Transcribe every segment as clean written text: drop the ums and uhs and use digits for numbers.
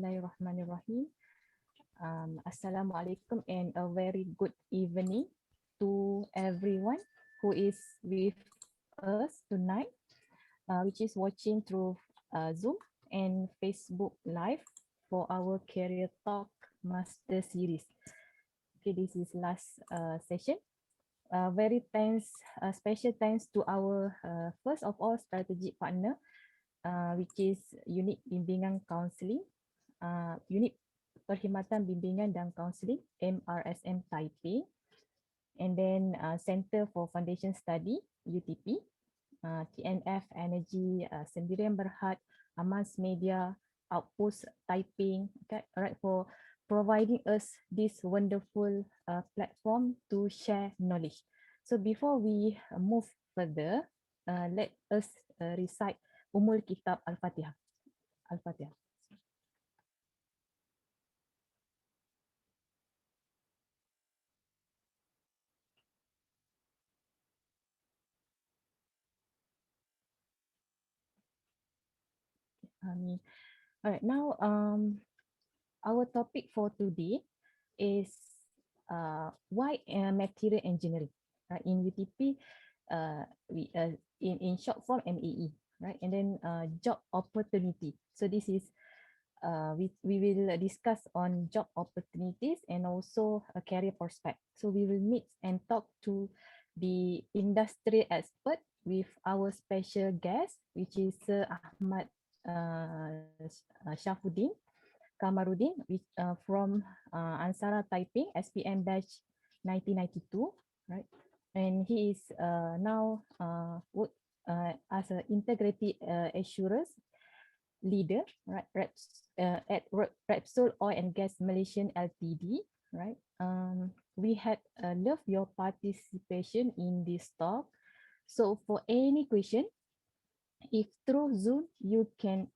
Bismillahirrahmanirrahim. Assalamualaikum and a very good evening to everyone who is with us tonight, which is watching through Zoom and Facebook Live for our Career Talk Master Series. Okay, this is last session. Very thanks, special thanks to our first of all strategic partner, which is Unit Bimbingan Kaunseling, Unit Perkhidmatan Bimbingan dan Kaunseling MRSM Taiping, and then Center for Foundation Study UTP, TNF Energy, Sendirian Berhad, Amas Media, Outpost Taiping, okay, alright, for providing us this wonderful platform to share knowledge. So before we move further, let us recite Umul Kitab Al-Fatihah. Al-Fatihah. All right, now our topic for today is why material engineering, right? In UTP, we in short form MAE, right? And then job opportunity. So this is we will discuss on job opportunities and also a career prospect. So we will meet and talk to the industry expert with our special guest, which is Sir Ahmad Shafudean, Kamaruddin, which from ANSARA Taiping, SPM batch 1992, right? And he is now work as an integrity assurance leader, right? At Repsol Oil and Gas Malaysian Ltd, right? We had love your participation in this talk. So for any question, if through Zoom, you can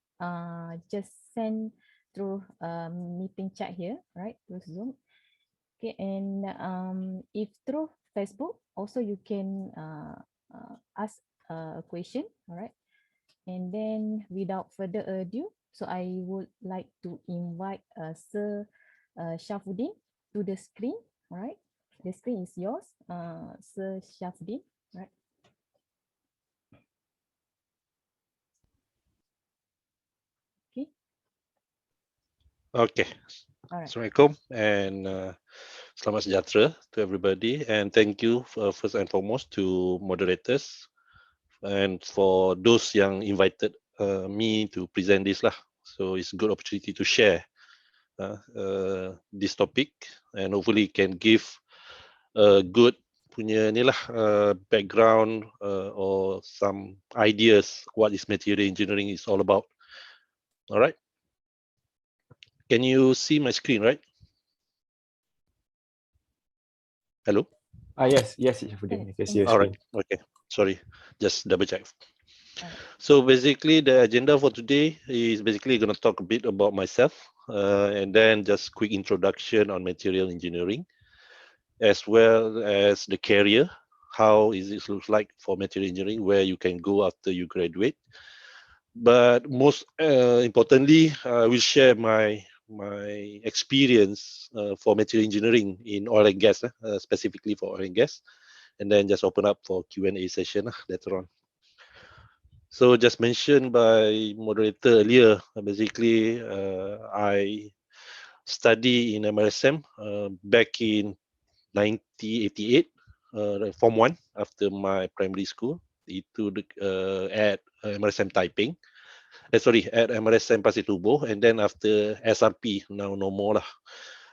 just send through meeting chat here, right? Through Zoom. Okay, and if through Facebook, also you can ask a question, all right? And then without further ado, so I would like to invite Sir Shafudean to the screen, all right? The screen is yours, Sir Shafudean, right? Okay. All right. Assalamualaikum and selamat sejahtera to everybody, and thank you first and foremost to moderators and for those yang invited me to present this lah. So it's a good opportunity to share this topic and hopefully can give a good punya ni lah background or some ideas what is material engineering is all about. All right. Can you see my screen, right? Hello? Yes, Shafudean. All right, okay. Sorry, just double check. So basically the agenda for today is basically going to talk a bit about myself and then just quick introduction on material engineering, as well as the career, how is it looks like for material engineering, where you can go after you graduate. But most importantly, I will share my experience for material engineering in oil and gas, specifically for oil and gas, and then just open up for Q&A session later on. So just mentioned by moderator earlier, basically I study in MRSM back in 1988, Form 1 after my primary school, at MRSM Taiping. At MRSM Pasir Tubuh, and then after SRP, now no more lah.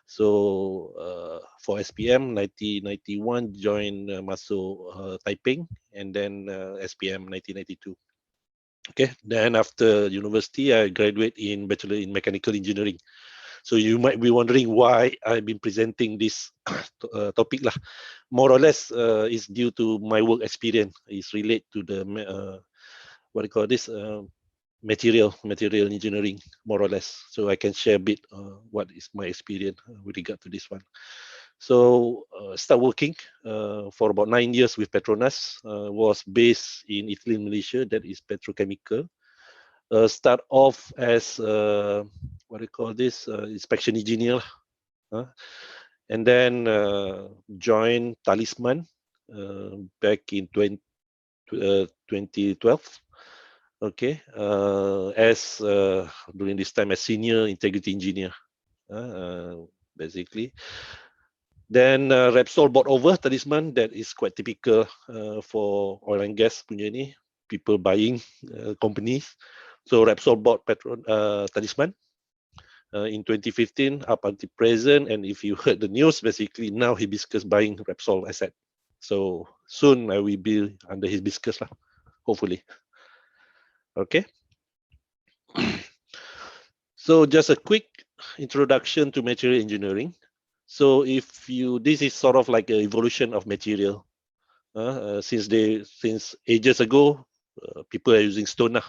So for SPM 1991 join masuk Taiping, and then SPM 1992. Okay, then after university I graduate in Bachelor in Mechanical Engineering. So you might be wondering why I've been presenting this topic lah. More or less is due to my work experience. It's related to the what do you call this? Material engineering, more or less. So I can share a bit what is my experience with regard to this one. So start working for about 9 years with PETRONAS. Was based in Italy, Malaysia. That is petrochemical. Start off as what do you call this, inspection engineer lah. And then joined Talisman back in 2012. Okay, as during this time as senior integrity engineer, basically. Then Repsol bought over Talisman. That is quite typical for oil and gas punya ni, people buying companies. So Repsol bought Talisman in 2015 up until present. And if you heard the news, basically now Hibiscus buying Repsol asset. So soon I will be under Hibiscus lah, hopefully. Okay. So just a quick introduction to material engineering. So if you, this is sort of like an evolution of material. Since ages ago, people are using stone now,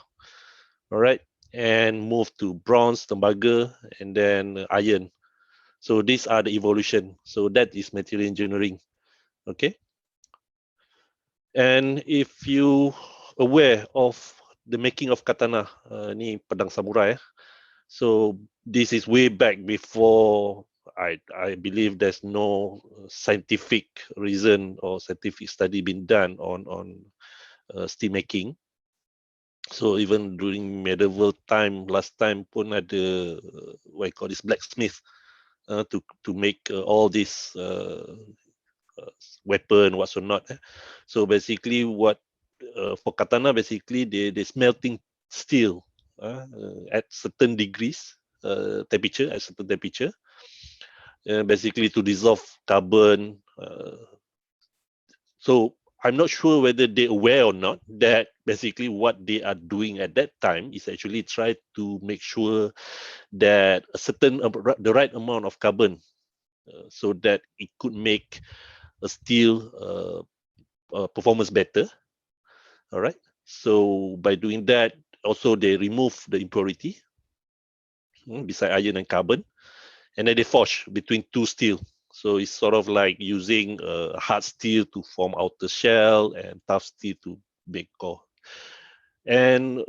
all right, and moved to bronze, tembaga, and then iron. So these are the evolution. So that is material engineering, okay. And if you aware of the making of katana, ni pedang samurai. So this is way back before. I believe there's no scientific reason or scientific study been done on steel making. So even during medieval time, last time pun ada what I call this blacksmith to make all this weapon whatsoever. So basically, what for katana, basically they smelting steel at certain degrees temperature, at certain temperature, basically to dissolve carbon. So I'm not sure whether they're aware or not that basically what they are doing at that time is actually try to make sure that a certain the right amount of carbon so that it could make a steel performance better. All right. So by doing that, also they remove the impurity beside iron and carbon, and then they forge between two steel. So it's sort of like using hard steel to form outer shell and tough steel to make core. And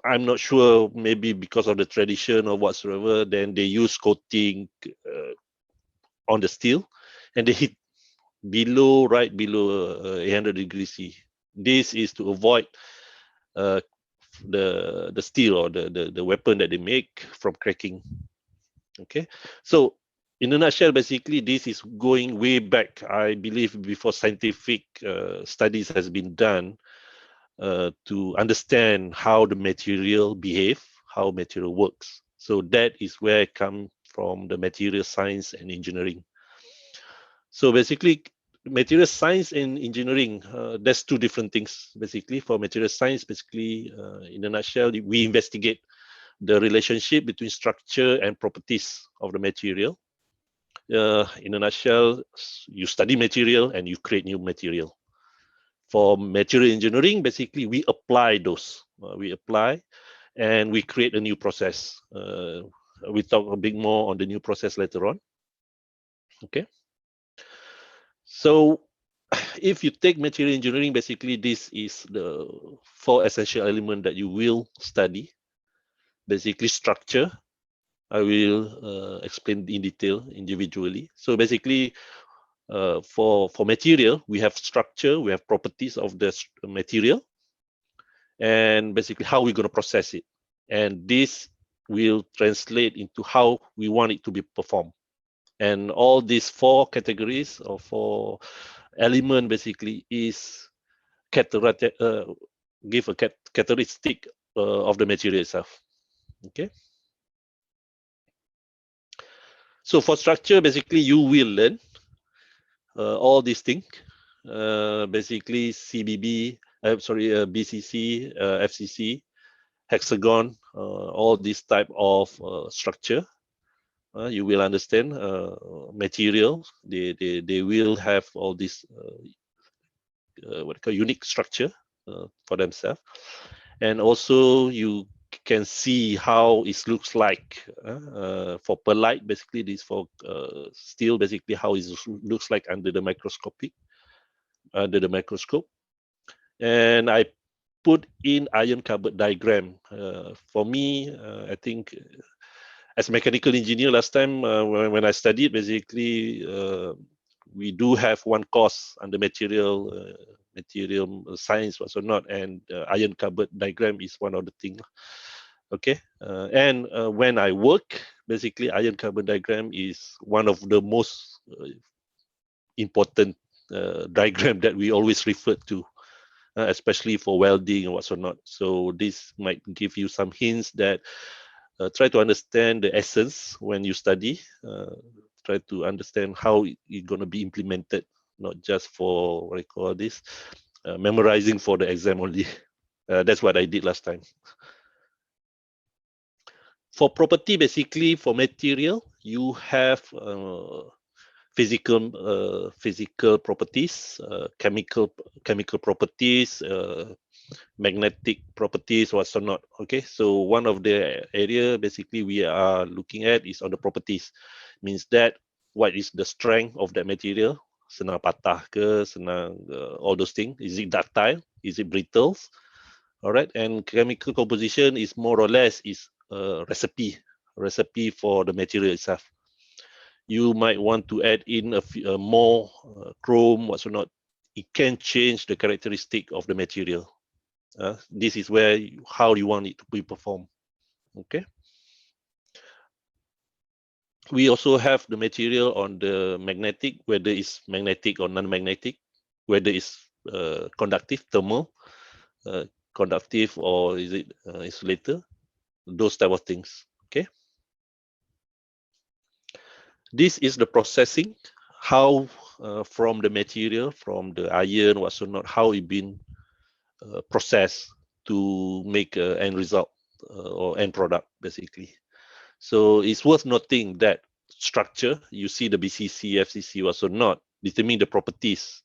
I'm not sure, maybe because of the tradition or whatsoever, then they use coating on the steel, and they hit right below 800 degrees C. This is to avoid the steel or the weapon that they make from cracking. Okay, so in a nutshell, basically this is going way back, I believe, before scientific studies has been done to understand how the material behave, how material works. So that is where I come from, the material science and engineering. So basically, material science and engineering, that's two different things. Basically, for material science, basically, in a nutshell, we investigate the relationship between structure and properties of the material. In a nutshell, you study material and you create new material. For material engineering, basically, we apply those. We apply and we create a new process. We talk a bit more on the new process later on. Okay. So if you take material engineering, basically, this is the 4 essential elements that you will study. Basically, structure. I will explain in detail individually. So basically, for material, we have structure, we have properties of the material, and basically how we're going to process it. And this will translate into how we want it to be performed. And all these 4 categories or 4 elements basically is give a characteristic of the material itself. Okay. So for structure, basically you will learn all these things. Basically CBB, BCC, FCC, hexagon, all this type of structure. You will understand material. They will have all this what I call unique structure for themselves, and also you can see how it looks like for perlite. Basically, this for steel. Basically, how it looks like under the microscope. And I put in iron carbide diagram. For me, I think as a mechanical engineer last time, when I studied, basically, we do have one course under material science, was or not, and iron carbide diagram is one of the things. Okay, and when I work, basically, iron carbide diagram is one of the most important diagram that we always refer to, especially for welding and whatnot. So this might give you some hints that try to understand the essence when you study. Try to understand how it's going to be implemented, not just for what I call this, memorizing for the exam only. That's what I did last time. For property, basically, for material, you have physical properties, chemical properties, magnetic properties, whatnot. Okay, so one of the area basically we are looking at is on the properties. Means that what is the strength of that material? Senang patah ke, senang all those things. Is it ductile? Is it brittle? All right, and chemical composition is more or less is a recipe for the material itself. You might want to add in a more chrome, whatnot. It can change the characteristic of the material. This is where how you want it to be performed. Okay. We also have the material on the magnetic, whether it's magnetic or non-magnetic, whether it's conductive, thermal, conductive, or is it insulator, those type of things. Okay. This is the processing, how from the material, from the iron, whatnot, how it been processed to make an end result or end product, basically. So it's worth noting that structure, you see the BCC, FCC, also not determine the properties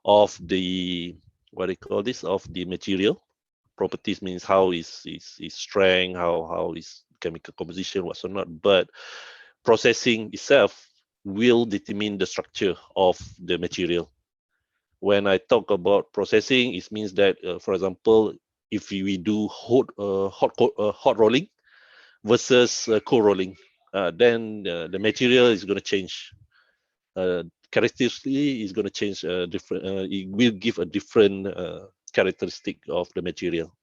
of the, what do you call this, of the material. Properties means how is strength, how is chemical composition, what's not. But processing itself will determine the structure of the material. When I talk about processing, it means that, for example, if we do hot rolling versus cold rolling, then the material is going to change. Characteristically, is going to change. It will give a different characteristic of the material.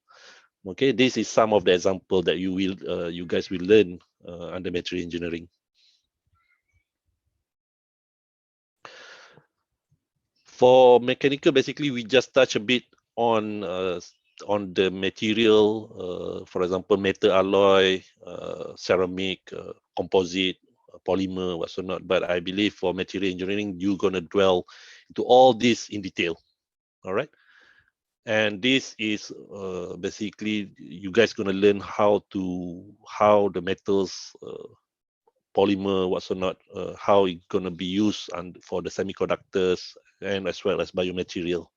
Okay, this is some of the example that you guys will learn under material engineering. For mechanical, basically, we just touch a bit on the material, for example, metal alloy, ceramic, composite, polymer, whatnot. But I believe for material engineering, you're gonna dwell into all this in detail. All right. And this is basically you guys gonna learn how the metals, polymer, whatnot, how it's gonna be used and for the semiconductors and as well as biomaterial.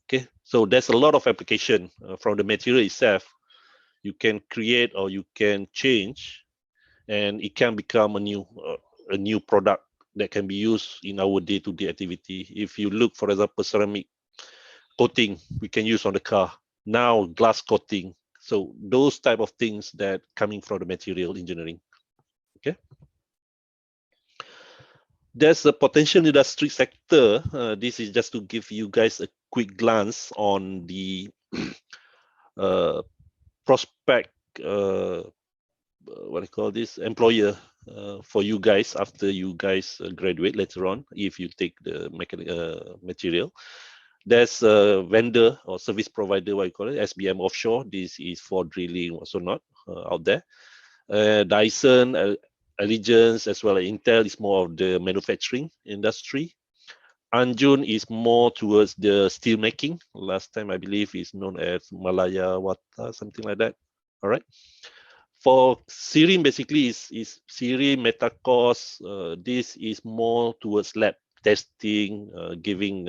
Okay, so there's a lot of application from the material itself. You can create or you can change, and it can become a new product that can be used in our day-to-day activity. If you look, for example, ceramic coating, we can use on the car. Now glass coating. So those type of things that coming from the material engineering. Okay. There's a potential industry sector. This is just to give you guys a quick glance on the prospect, what I call this, employer for you guys after you guys graduate later on, if you take the material. There's a vendor or service provider, what you call it, SBM offshore. This is for drilling, also not out there. Dyson, Allegiance, as well as Intel is more of the manufacturing industry. Anjun is more towards the steel making. Last time I believe is known as Malaya Wata, something like that. All right. For Sirim, basically is Sirim, Metacos. This is more towards lab testing, giving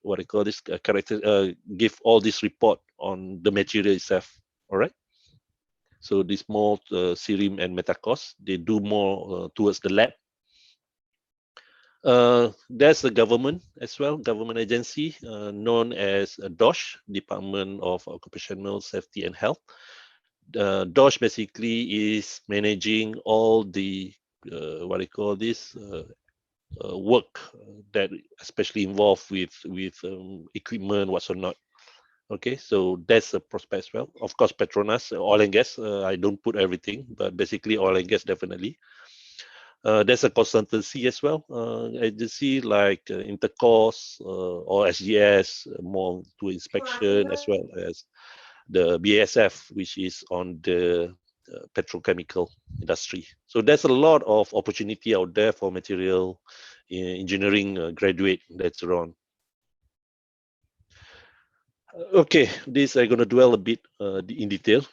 what I call this character, give all this report on the material itself. All right. So this more Sirim and Metacos, they do more towards the lab. There's a government as well, government agency known as DOSH, Department of Occupational Safety and Health. DOSH basically is managing all the what I call this work that especially involved with equipment, what's or not. Okay, so that's a prospect as well. Of course, PETRONAS, oil and gas. I don't put everything, but basically oil and gas definitely. There's a consultancy as well, agency like Intercourse or SGS, more to inspection, as well as the BASF, which is on the petrochemical industry. So there's a lot of opportunity out there for material engineering graduate later on. Okay, this I'm going to dwell a bit in detail.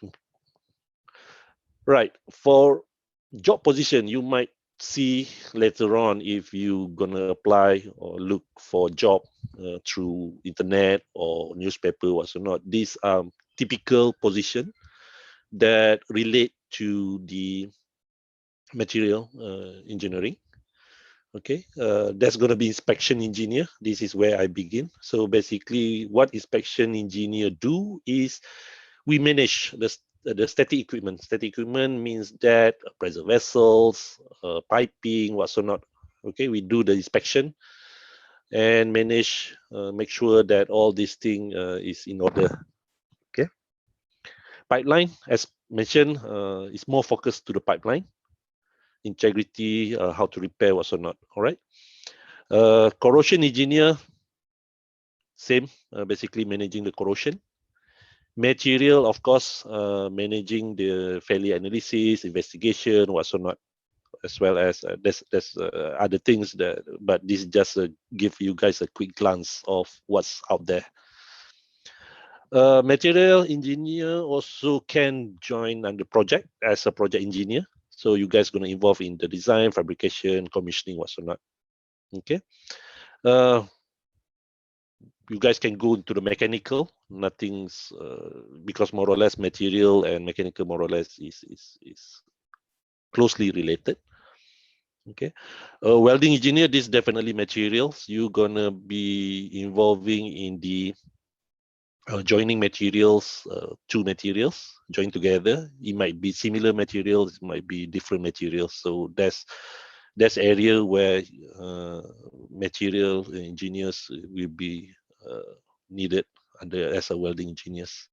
Right, for job position, you might see later on if you're going to apply or look for a job through internet or newspaper, whatsoever. These are typical position that relate to the material engineering. Okay, that's going to be inspection engineer. This is where I begin. So basically, what inspection engineer do is we manage the static equipment. Static equipment means that pressure vessels, piping, whatsoever. Okay, we do the inspection and manage, make sure that all this thing is in order. Okay, pipeline, as mentioned, is more focused to the pipeline integrity, how to repair, whatsoever. All right. Corrosion engineer, same, basically managing the corrosion. Material, of course, managing the failure analysis, investigation, whatsoever, as well as there's other things that, but this just give you guys a quick glance of what's out there. Material engineer also can join under project as a project engineer. So you guys gonna involve in the design, fabrication, commissioning, whatsoever. Okay. You guys can go into the mechanical. Nothing's because more or less material and mechanical more or less is closely related. Okay, welding engineer, this definitely materials. You're gonna be involving in the joining materials, two materials joined together. It might be similar materials, it might be different materials. So that's area where material engineers will be needed under as a welding engineers.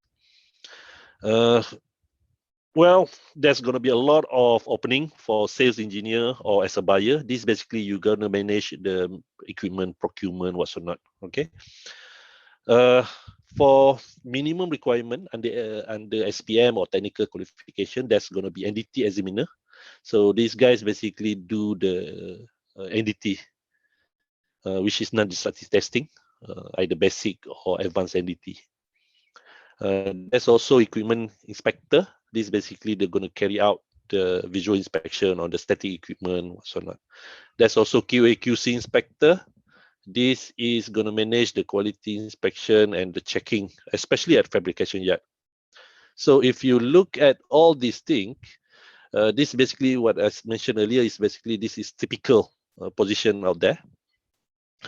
Well, there's going to be a lot of opening for sales engineer or as a buyer. This basically you're going to manage the equipment procurement, whatsoever. Okay. For minimum requirement under SPM or technical qualification, that's going to be NDT examiner. So these guys basically do the NDT, which is non-destructive testing, either basic or advanced NDT. There's also equipment inspector. This basically they're going to carry out the visual inspection on the static equipment, whatsoever. There's also QA/QC inspector. This is going to manage the quality inspection and the checking, especially at fabrication yard. So if you look at all these things, this basically what I mentioned earlier is basically this is typical position out there.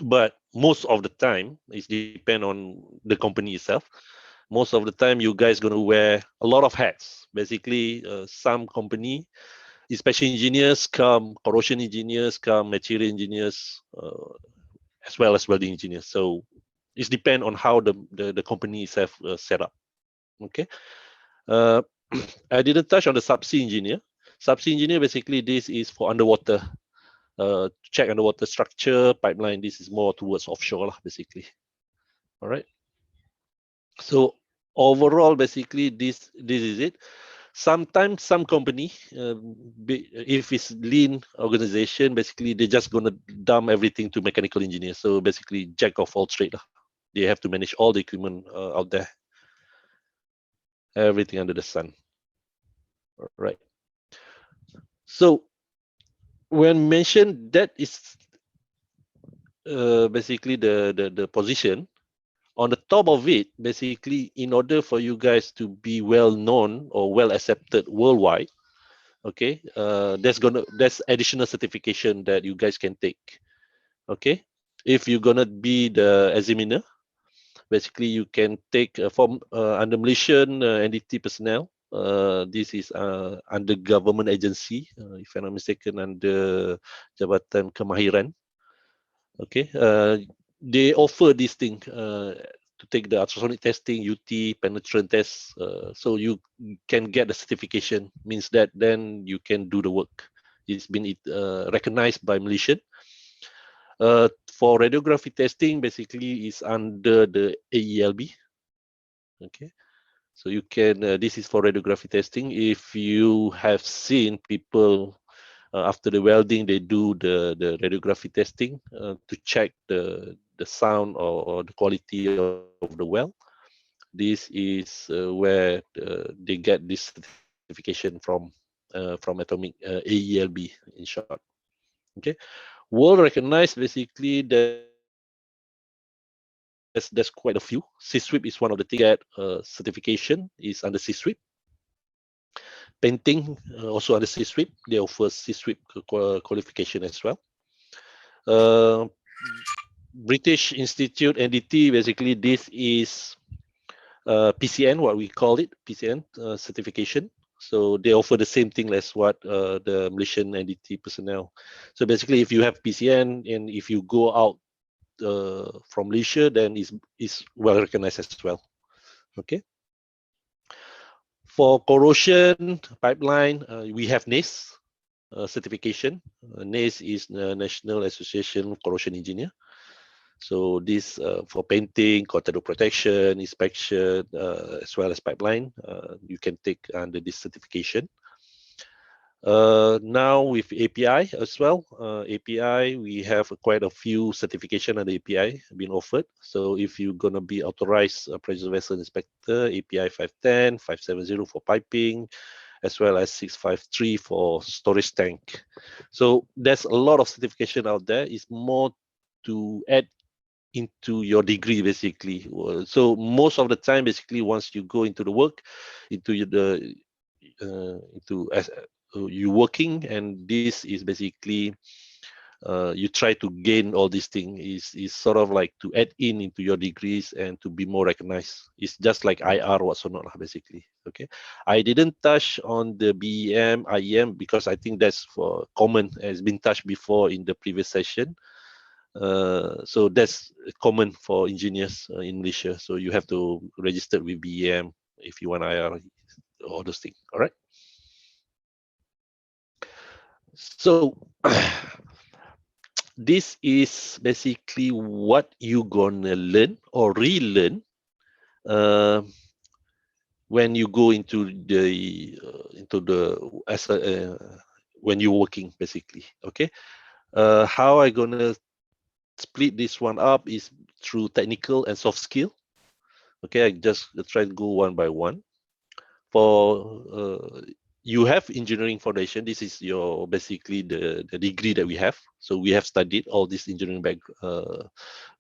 But most of the time, it depends on the company itself. Most of the time, you guys going to wear a lot of hats. Basically, some company, especially engineers, come corrosion engineers, come material engineers, as well as welding engineers. So it depends on how the company itself set up. Okay. I didn't touch on the subsea engineer. Subsea engineer, basically, this is for underwater. Check underwater structure, pipeline. This is more towards offshore, basically. All right. So overall, basically, this is it. Sometimes some company, if it's lean organization, basically they're just gonna dump everything to mechanical engineers. So basically, jack of all trades. They have to manage all the equipment out there, everything under the sun. All right. So when mentioned, that is basically the position. On the top of it, basically, in order for you guys to be well known or well accepted worldwide, okay, there's additional certification that you guys can take. Okay, if you're gonna be the examiner, basically you can take from under Malaysian NDT personnel. This is under government agency, if I'm not mistaken, under Jabatan Kemahiran. Okay, they offer this thing to take the ultrasonic testing, UT, penetrant test, so you can get the certification. Means that then you can do the work. It's been recognized by Malaysian. For radiography testing, basically is under the AELB. Okay, so you can. This is for radiography testing. If you have seen people after the welding, they do the radiography testing to check the sound or the quality of the weld. This is where they get this certification from Atomic AELB in short. Okay, world recognized, basically there's quite a few. CSWIP is one of the things that certification is under CSWIP. Painting also under CSWIP. They offer CSWIP qualification as well. Uh, British Institute NDT, basically this is PCN, what we call it, PCN certification. So they offer the same thing as what the Malaysian NDT personnel. So basically, if you have PCN and if you go out from Malaysia, then is well recognized as well. Okay. For corrosion pipeline, we have NACE certification. NACE is the National Association of Corrosion Engineer. So this for painting, contact protection, inspection, as well as pipeline, you can take under this certification. Now with API as well, API, we have quite a few certification under API being offered. So if you're gonna be authorized pressure vessel inspector, API 510, 570 for piping, as well as 653 for storage tank. So there's a lot of certification out there. It's more to add into your degree, basically. So most of the time, basically, once you go into the work, into the into as you working, and this is basically you try to gain all these things. Is sort of like to add into your degrees and to be more recognized. It's just like IR whatsoever, basically. Okay, I didn't touch on the BEM, IEM because I think that's for common, has been touched before in the previous session. So that's common for engineers in Malaysia. So you have to register with BEM if you want IR, all those things. All right. So this is basically what you gonna learn or relearn when you go into the as a when you're working, basically. Okay. How I gonna split this one up is through technical and soft skill. Okay, I just try to go one by one. For you have engineering foundation. This is your basically the degree that we have. So we have studied all this engineering back.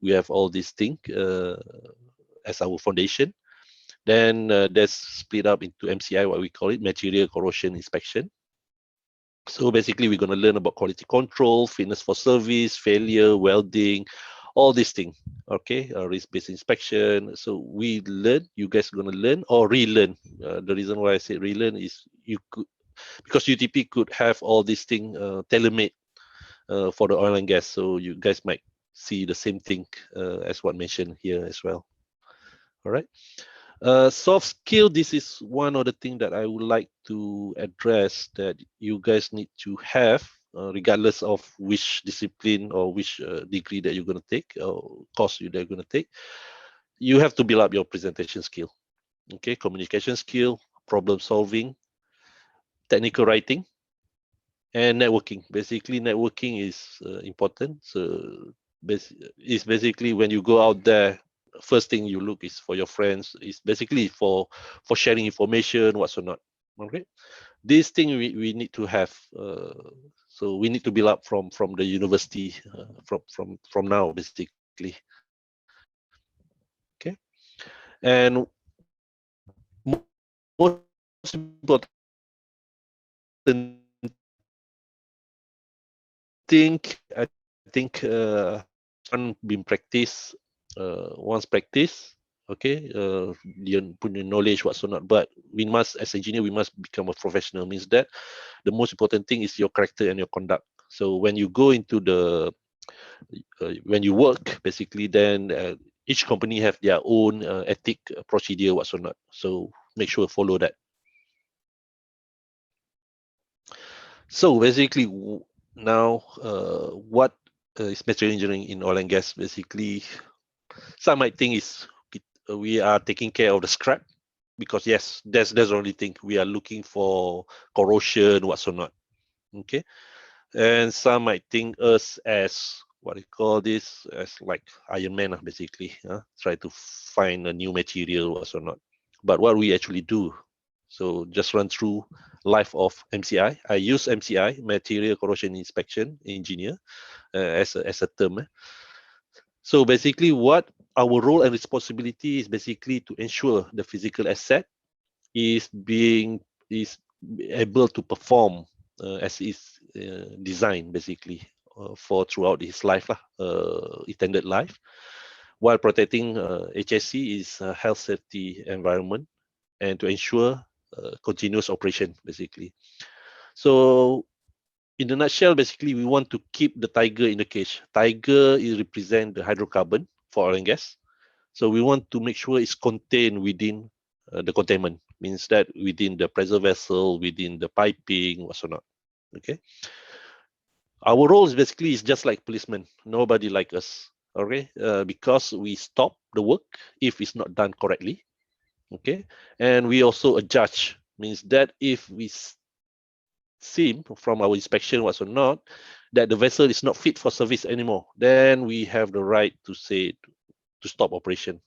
We have all these things as our foundation. Then that's split up into MCI, what we call it, material corrosion inspection. So basically, we're going to learn about quality control, fitness for service, failure, welding, all these things. Okay, risk-based inspection. So we learn. You guys are going to learn or relearn. The reason why I say relearn is you could, because UTP could have all these things tailor-made for the oil and gas. So you guys might see the same thing as what mentioned here as well. All right. Soft skill, this is one of the things that I would like to address that you guys need to have, regardless of which discipline or which degree that you're going to take or course you're going to take. You have to build up your presentation skill, okay, communication skill, problem solving, technical writing, and networking. Basically, networking is important. So it's basically when you go out there, first thing you look is for your friends. It's basically for sharing information, what's or not. Okay, this thing we need to have. So we need to build up from the university, from now, basically. Okay, and most important I think one being practice, once practice, okay, dia punya knowledge whatsoever. But we must, as engineer, we must become a professional. Means that the most important thing is your character and your conduct. So when you go into when you work, basically, then each company have their own ethic procedure whatsoever. So make sure follow that. So basically, now what is material engineering in oil and gas? Basically, some might think is we are taking care of the scrap, because yes, that's the only thing we are looking for, corrosion whatsoever. Okay, and some might think us as what you call this, as like Iron Man, basically, try to find a new material whatsoever. But what we actually do, so just run through life of MCI. I use MCI, Material Corrosion Inspection Engineer, as a term. So basically, what our role and responsibility is basically to ensure the physical asset is able to perform as is designed, basically, for throughout his life, intended life, while protecting HSE is health, safety, environment, and to ensure continuous operation, basically. So in a nutshell, basically, we want to keep the tiger in the cage. Tiger is represent the hydrocarbon for oil and gas. So we want to make sure it's contained within the containment. Means that within the pressure vessel, within the piping, whatsoever. Okay. Our role is basically is just like policemen. Nobody like us. Okay. Because we stop the work if it's not done correctly. Okay. And we also adjudge. Means that if we see from our inspection what's or not that the vessel is not fit for service anymore, then we have the right to say to stop operation.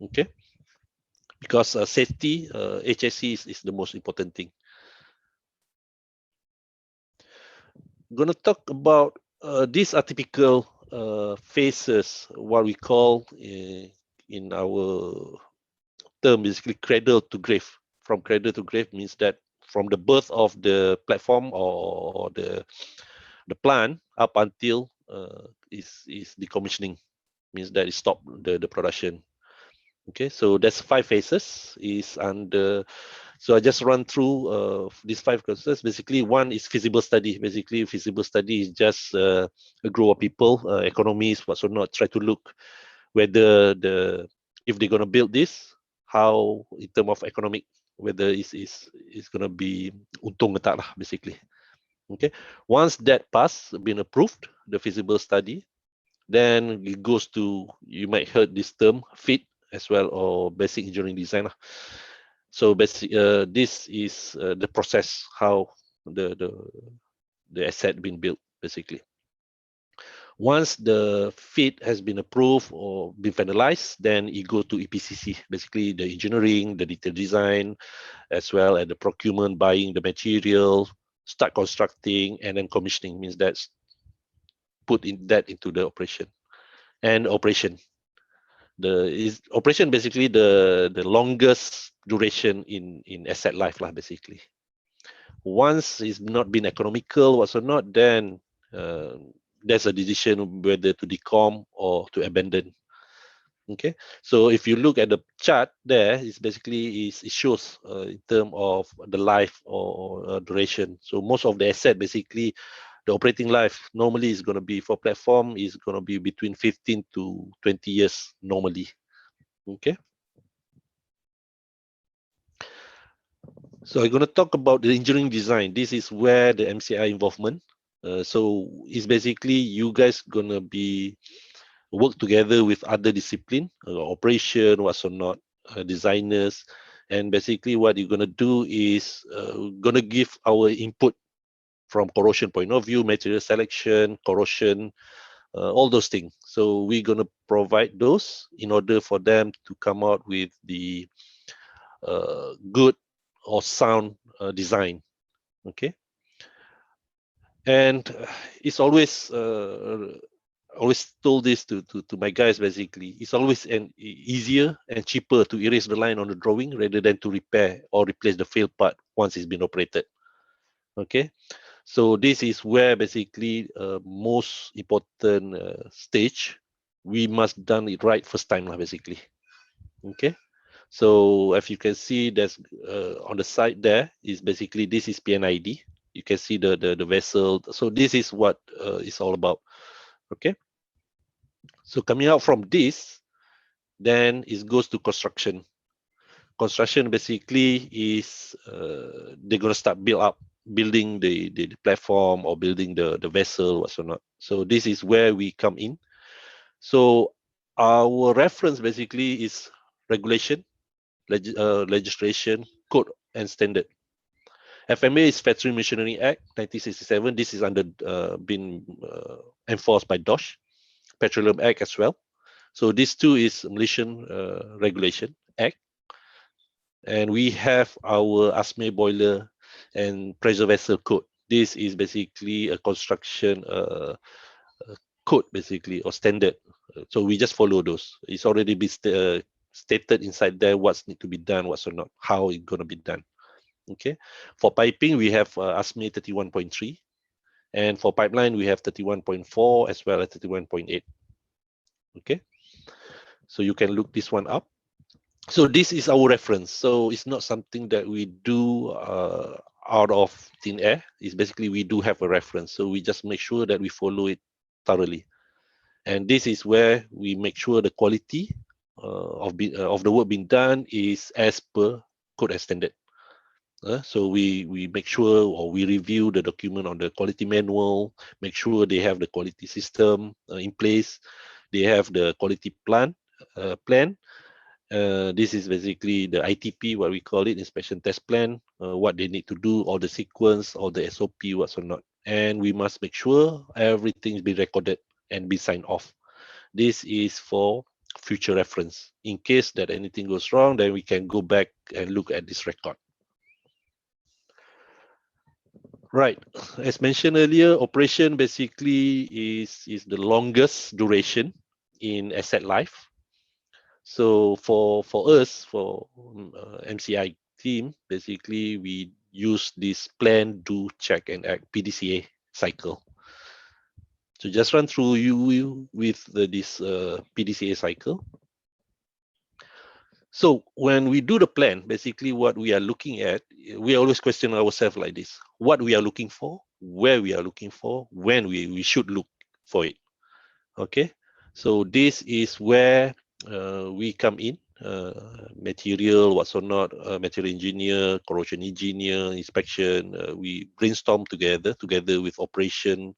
Okay, because safety, HSE is the most important thing. I'm gonna talk about these are typical phases, what we call in our term, basically cradle to grave. From cradle to grave means that from the birth of the platform or the plant up until is decommissioning, means that it stopped the production. Okay, so that's 5 phases is under. So I just run through these 5 phases. Basically, one is feasible study. Basically, feasible study is just a group of people, economists, whatsoever, try to look whether if they're gonna build this, how in terms of economic, whether is gonna be untung atau tak lah, basically. Okay, once that pass been approved, the feasible study, then it goes to, you might heard this term, FIT as well, or basic engineering design. So this is the process how the asset been built, basically. Once the FIT has been approved or been finalized, then it go to EPCC, basically the engineering, the detail design, as well as the procurement, buying the material, start constructing, and then commissioning, means that's put in that into the operation. And operation, operation basically the longest duration in asset life lah, basically. Once it's not been economical whatsoever, then there's a decision whether to decom or to abandon. Okay, so if you look at the chart there, it's basically it shows in terms of the life or duration. So most of the asset, basically the operating life normally is going to be for platform is going to be between 15 to 20 years normally. Okay, so I'm going to talk about the engineering design. This is where the MCI involvement. So it's basically you guys going to be work together with other discipline, operation, what's or not, designers, and basically what you're going to do is going to give our input from corrosion point of view, material selection, corrosion, all those things. So we're going to provide those in order for them to come out with the good or sound design. Okay, and it's always told this to my guys, basically it's always easier and cheaper to erase the line on the drawing rather than to repair or replace the failed part once it's been operated. Okay, so this is where basically most important stage, we must done it right first time lah, basically. Okay. So if you can see, there's on the side there is basically this is PNID. You can see the vessel. So this is what it's all about. Okay. So coming out from this, then it goes to construction. Construction basically is they're gonna start building the platform or building the vessel, whatsoever. So this is where we come in. So our reference basically is regulation, legislation, code, and standard. FMA is Factory Machinery Act 1967. This is under been enforced by DOSH, Petroleum Act as well. So these two is Malaysian Regulation Act, and we have our ASME boiler and pressure vessel code. This is basically a construction code, basically, or standard. So we just follow those. It's already been stated inside there what's need to be done, what's not, how it's gonna be done. Okay. For piping, we have ASME 31.3, and for pipeline, we have 31.4 as well as 31.8. Okay. So you can look this one up. So this is our reference. So it's not something that we do out of thin air. It's basically we do have a reference. So we just make sure that we follow it thoroughly. And this is where we make sure the quality of the work being done is as per code and standard. So we make sure, or we review the document on the quality manual, make sure they have the quality system in place, they have the quality plan. This is basically the ITP, what we call it, inspection test plan, what they need to do, all the sequence, all the SOP, what's or not. And we must make sure everything is be recorded and be signed off. This is for future reference. In case that anything goes wrong, then we can go back and look at this record. Right. As mentioned earlier, operation basically is the longest duration in asset life. So for us, for MCI team, basically we use this plan, do, check, and act PDCA cycle. So just run through you with this PDCA cycle. So when we do the plan, basically what we are looking at, we always question ourselves like this: what we are looking for, where we are looking for, when we should look for it. Okay, so this is where we come in. Material, what's or not, material engineer, corrosion engineer, inspection. We brainstorm together with operation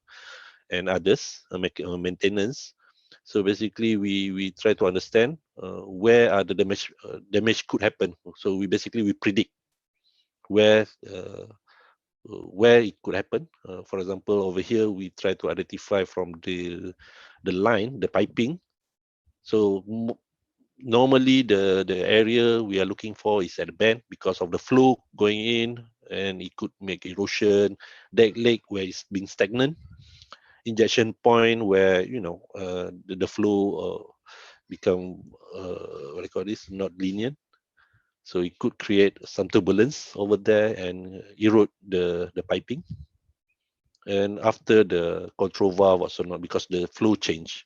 and others, maintenance. So basically, we try to understand where are the damage could happen. So we predict where it could happen. For example, over here we try to identify from the line, the piping. So normally the area we are looking for is at the bend because of the flow going in, and it could make erosion. Deck leg where it's been stagnant. Injection point where the flow become what do you call this, not linear, so it could create some turbulence over there and erode the piping. And after the control valve also not, because the flow change.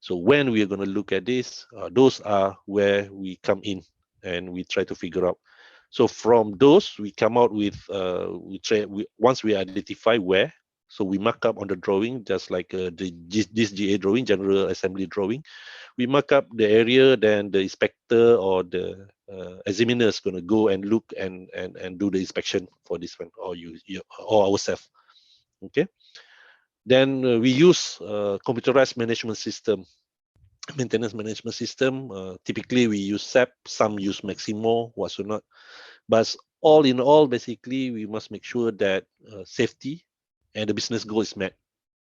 So when we are going to look at this, those are where we come in and we try to figure out. So from those we come out with once we identify where, so we mark up on the drawing, just like this GA drawing, general assembly drawing. We mark up the area, then the inspector or the examiner is going to go and look and do the inspection for this one, or or ourselves. Okay. Then we use computerized management system, maintenance management system. Typically we use SAP, some use Maximo, what's not. But all in all, basically we must make sure that safety and the business goal is met.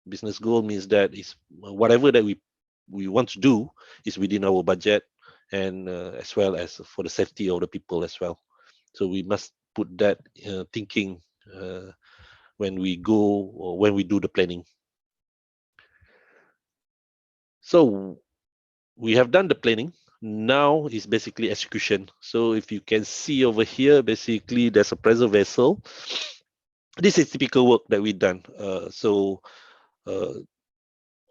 Business goal means that is whatever that we want to do is within our budget, and as well as for the safety of the people as well. So we must put that thinking when we go, or when we do the planning. So we have done the planning. Now is basically execution. So if you can see over here, basically there's a pressure vessel. This is typical work that we've done.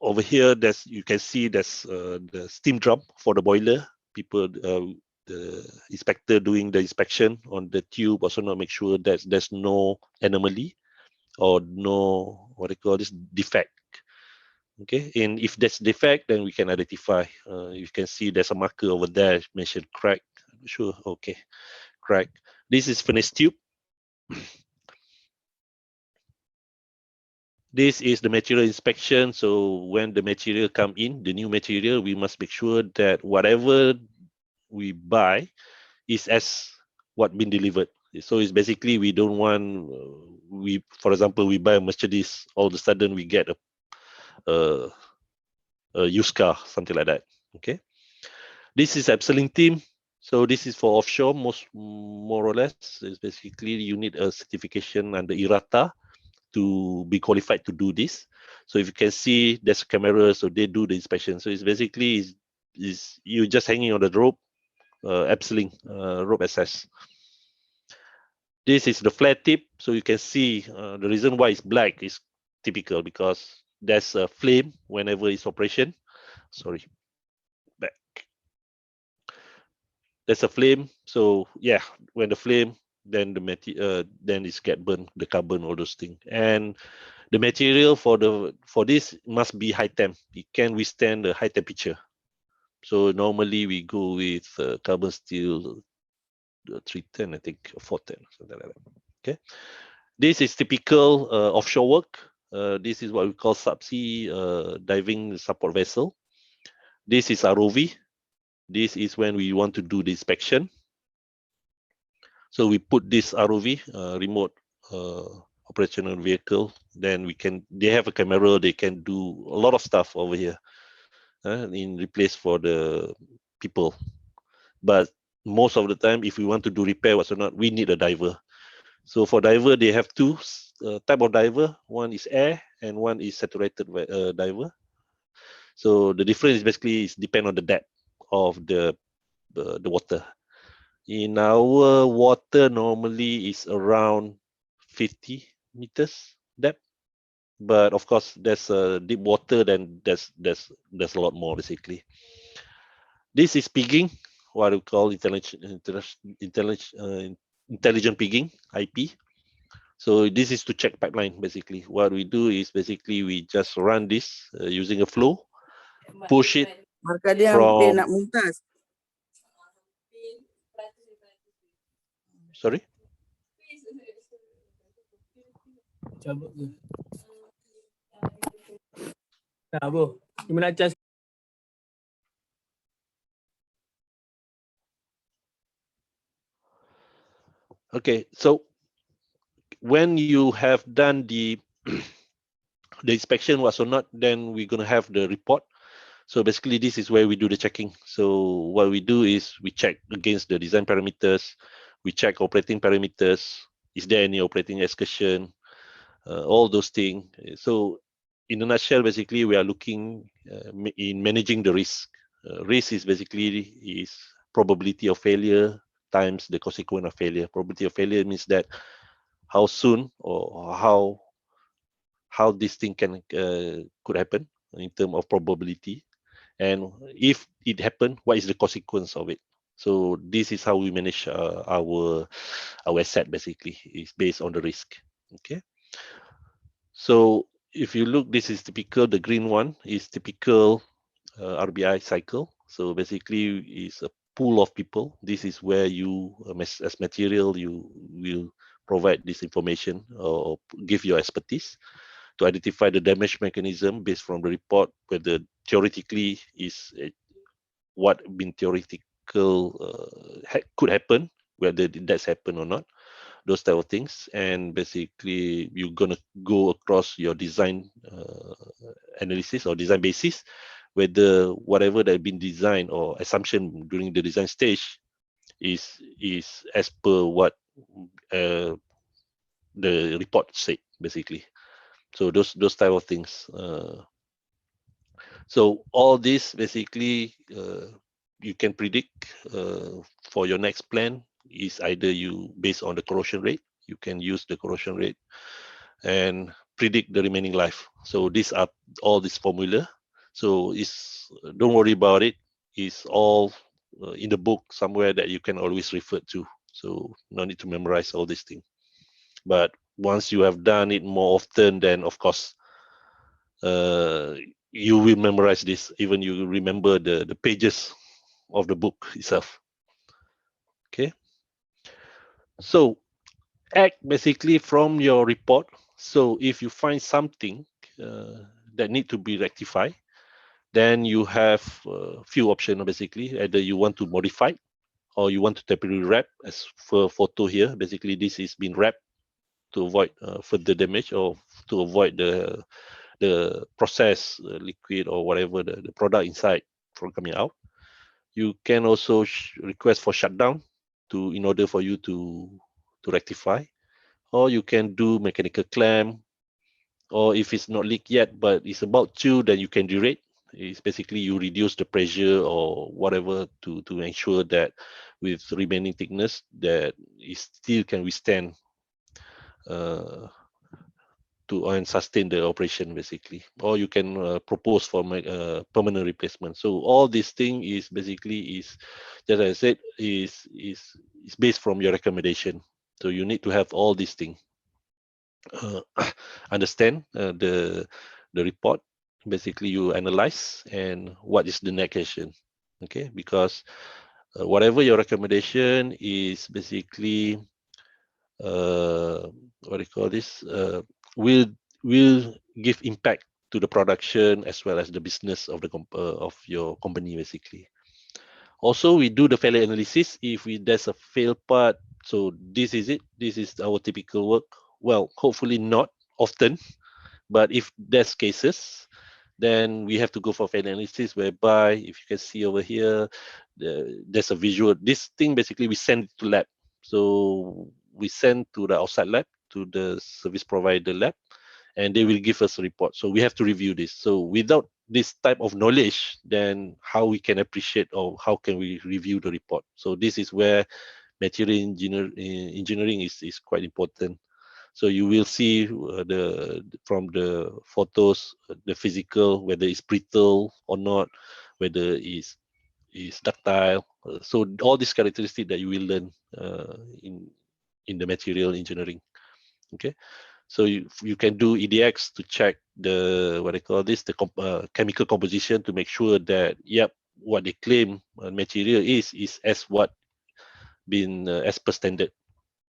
Over here, you can see there's the steam drum for the boiler. people, the inspector doing the inspection on the tube also not make sure that there's no anomaly or no, what they call this, defect. Okay, and if there's defect, then we can identify. You can see there's a marker over there mentioned crack. Sure, okay, crack. This is furnace tube. This is the material inspection. So when the material come in, the new material, we must make sure that whatever we buy is as what been delivered. So it's basically we don't want for example, we buy a Mercedes, all of a sudden we get a used car, something like that. Okay. This is upselling team. So this is for offshore, more or less. It's basically you need a certification under IRATA to be qualified to do this. So if you can see, there's a camera, so they do the inspection. So it's basically is you just hanging on the rope, upselling, rope access. This is the flat tip, so you can see the reason why it's black is typical because there's a flame whenever it's operation. Sorry, back. There's a flame, so yeah, when the flame, then the material, then it's get burned, the carbon, all those things. And the material for this must be high temp. It can withstand the high temperature. So normally we go with carbon steel 310, I think, or 410, something like that. Okay. This is typical offshore work. This is what we call subsea diving support vessel. This is ROV. This is when we want to do the inspection. So we put this ROV, remote operational vehicle. Then they have a camera. They can do a lot of stuff over here in replace for the people. But most of the time, if we want to do repair whatsoever, we need a diver. So for diver, they have two type of diver. One is air and one is saturated diver. So the difference is basically depend on the depth of the water. In our water, normally is around 50 meters depth. But of course, there's deep water, then there's a lot more basically. This is pigging, what we call intelligent pigging, IP. So this is to check pipeline basically. What we do is basically we just run this using a flow, push it from. Sorry. Okay, so when you have done the inspection was or not, then we're gonna have the report. So basically, this is where we do the checking. So what we do is we check against the design parameters, we check operating parameters. Is there any operating excursion? All those things. So in a nutshell, basically, we are looking in managing the risk. Risk is basically probability of failure times the consequence of failure. Probability of failure means that how soon or how this thing could happen in terms of probability, and if it happened, what is the consequence of it. So this is how we manage our asset basically, is based on the risk. Okay. So if you look, this is typical, the green one is typical RBI cycle. So basically it's a pool of people. This is where you, as material, you will provide this information or give your expertise to identify the damage mechanism based from the report, whether theoretically is what been theoretical could happen, whether that's happened or not, those type of things. And basically you're gonna go across your design analysis or design basis, whether whatever that been designed or assumption during the design stage is as per what the report said basically. So those type of things. So all this basically you can predict for your next plan is either you based on the corrosion rate, you can use the corrosion rate and predict the remaining life. So these are all this formula. So don't worry about it. It's all in the book somewhere that you can always refer to. So no need to memorize all these things. But once you have done it more often, then of course you will memorize this. Even you remember the pages of the book itself. Okay. So act basically from your report. So if you find something that need to be rectified, then you have a few options basically. Either you want to modify or you want to temporarily wrap, as for photo here. Basically, this is being wrapped to avoid further damage or to avoid the process liquid or whatever the product inside from coming out. You can also request for shutdown in order for you to rectify, or you can do mechanical clamp, or if it's not leaked yet but it's about to, then you can derate. It's basically you reduce the pressure or whatever to ensure that with remaining thickness that it still can withstand uh, to and sustain the operation basically. Or you can propose for permanent replacement. So all this thing is basically is, just as I said, is based from your recommendation. So you need to have all these things. uh, understand the report. Basically you analyze and what is the next action. Okay, because whatever your recommendation is basically what do you call this, will will give impact to the production as well as the business of of your company basically. Also, we do the failure analysis. If there's a fail part, so this is it. This is our typical work. Well, hopefully not often, but if there's cases, then we have to go for failure analysis, whereby if you can see over here, there's a visual. This thing basically we send it to lab. So we send to the outside lab, to the service provider lab, and they will give us a report. So we have to review this. So without this type of knowledge, then how we can appreciate or how can we review the report? So this is where engineering is quite important. So you will see from the photos, the physical, whether it's brittle or not, whether it's ductile. So all these characteristics that you will learn in the material engineering. Okay. So you can do EDX to check the what they call this, the chemical composition, to make sure that yep, what they claim material is as what been as per standard.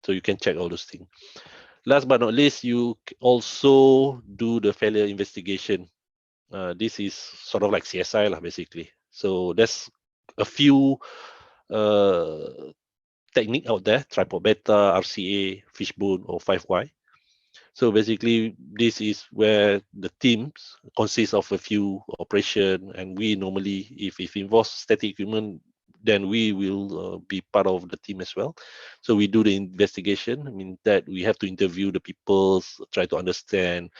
So you can check all those things. Last but not least, you also do the failure investigation. This is sort of like CSI lah, basically. So there's a few technique out there: tripod beta, RCA, fishbone, or 5Y. So basically, this is where the teams consist of a few operation, and we normally, if it involves static equipment, then we will be part of the team as well. So we do the investigation. I mean that we have to interview the people, try to understand.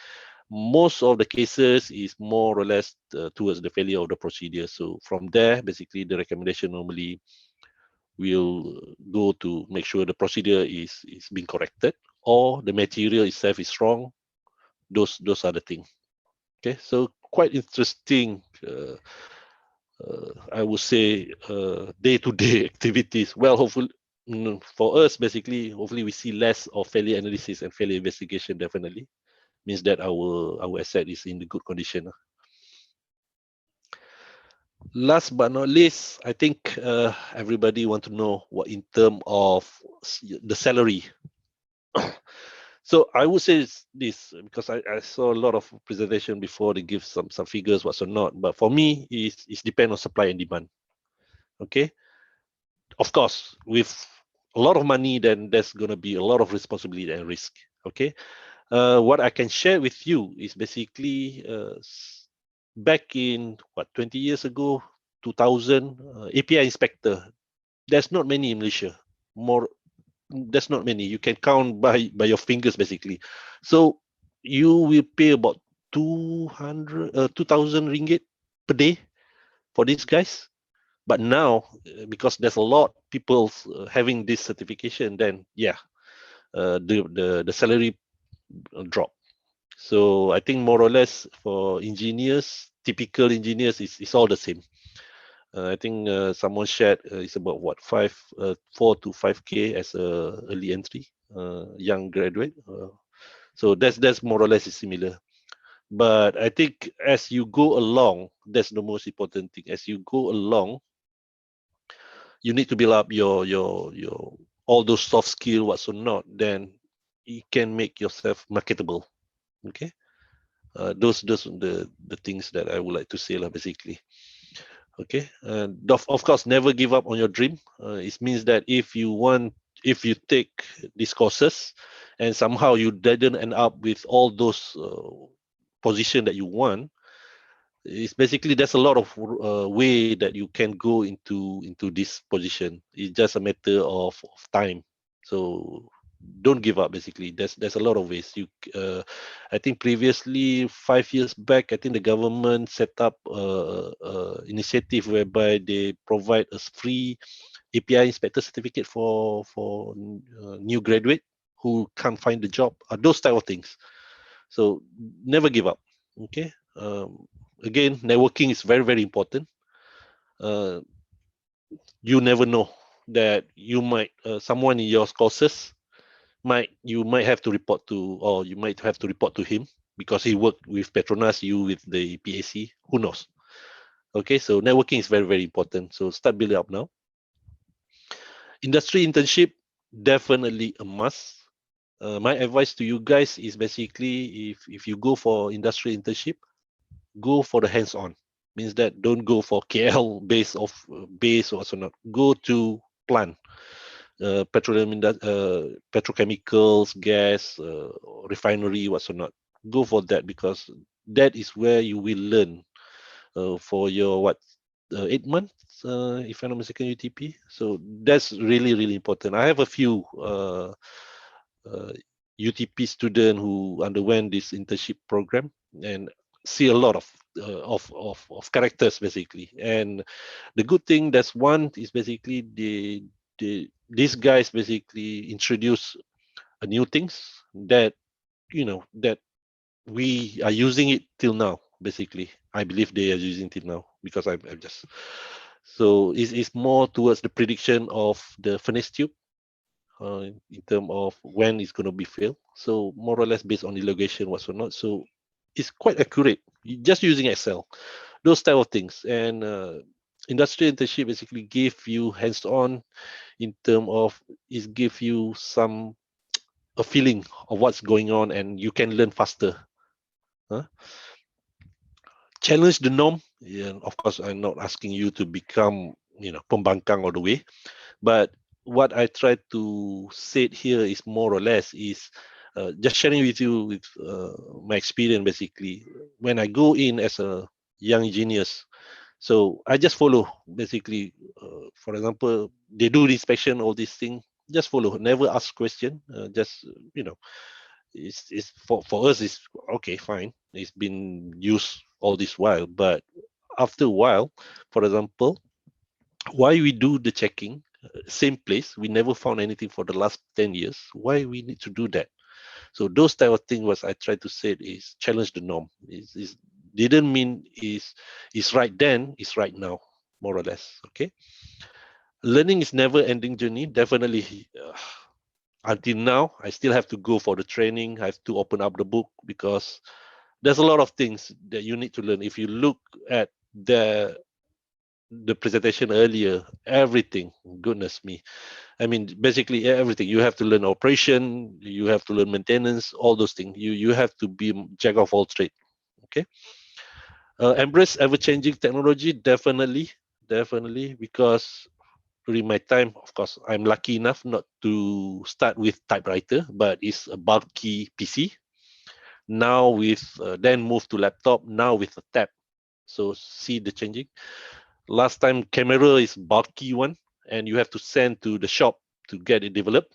Most of the cases is more or less towards the failure of the procedure. So from there, basically the recommendation normally will go to make sure the procedure is being corrected, or the material itself is wrong. Those are the things. Okay, so quite interesting. I would say day-to-day activities. Well, hopefully for us, basically, hopefully we see less of failure analysis and failure investigation. Definitely means that our asset is in the good condition. Last but not least, I think everybody want to know what in terms of the salary. So I would say this because I saw a lot of presentation before, they give some figures, what's or not. But for me, it's depend on supply and demand. Okay, of course, with a lot of money, then there's gonna be a lot of responsibility and risk. Okay, what I can share with you is basically back in 20 years ago, 2000, API inspector. There's not many in Malaysia. There's not many. You can count by your fingers basically. So you will pay about 2,000 ringgit per day for these guys. But now, because there's a lot people having this certification, then yeah, the salary drop. So I think more or less for engineers, typical engineers is all the same. I think someone shared it's about what 4 to 5K as a early entry, young graduate. So that's more or less is similar. But I think as you go along, that's the most important thing. As you go along, you need to build up your all those soft skill, what's or not. Then you can make yourself marketable. Okay, those are the things that I would like to say lah, basically. Okay, and of course, never give up on your dream. It means that if you take these courses, and somehow you didn't end up with all those position that you want, it's basically there's a lot of way that you can go into this position. It's just a matter of time. So don't give up. Basically, there's a lot of ways. I think previously 5 years back, I think the government set up initiative whereby they provide a free API inspector certificate for new graduate who can't find the job. Those type of things. So never give up. Okay. Again, networking is very, very important. You never know that you might someone in your courses you might have to report to, or you might have to report to him because he worked with PETRONAS, you with the PAC. Who knows? Okay, so networking is very, very important. So start building up now. Industry internship, definitely a must. My advice to you guys is basically if you go for industry internship, go for the hands-on. Means that don't go for KL base or so not. Go to plant, petrochemicals, gas, refinery, whatsoever. Go for that because that is where you will learn for your 8 months, if I'm not mistaken, UTP. So that's really, really important. I have a few UTP student who underwent this internship program and see a lot of characters basically. And the good thing that's one is basically these guys basically introduce a new things that that we are using it till now. Basically, I believe they are using till now because I'm just so it's more towards the prediction of the furnace tube in terms of when it's going to be filled. So more or less based on elongation, what's or not. So it's quite accurate. Just using Excel, those type of things. And industry internship basically give you hands-on in terms of it give you a feeling of what's going on, and you can learn faster. Huh? Challenge the norm. Yeah, of course, I'm not asking you to become pembangkang all the way, but what I try to say here is more or less is just sharing with you with my experience basically when I go in as a young engineers. So I just follow basically. For example, they do the inspection, all these things. Just follow. Never ask question. Just it's for us. It's okay, fine. It's been used all this while, but after a while, for example, why we do the checking same place we never found anything for the last 10 years, why we need to do that? So those type of things was I try to say is challenge the norm. Is didn't mean is right then, is right now, more or less. Okay, learning is never ending journey, definitely. Until now I still have to go for the training, I have to open up the book because there's a lot of things that you need to learn. If you look at the presentation earlier, everything, goodness me. I mean, basically everything. You have to learn operation, you have to learn maintenance, all those things. You have to be jack of all trade. Okay. Embrace ever-changing technology, definitely, because during my time, of course, I'm lucky enough not to start with typewriter, but it's a bulky PC. Now with then move to laptop, now with a tab. So see the changing. Last time camera is bulky one, and you have to send to the shop to get it developed.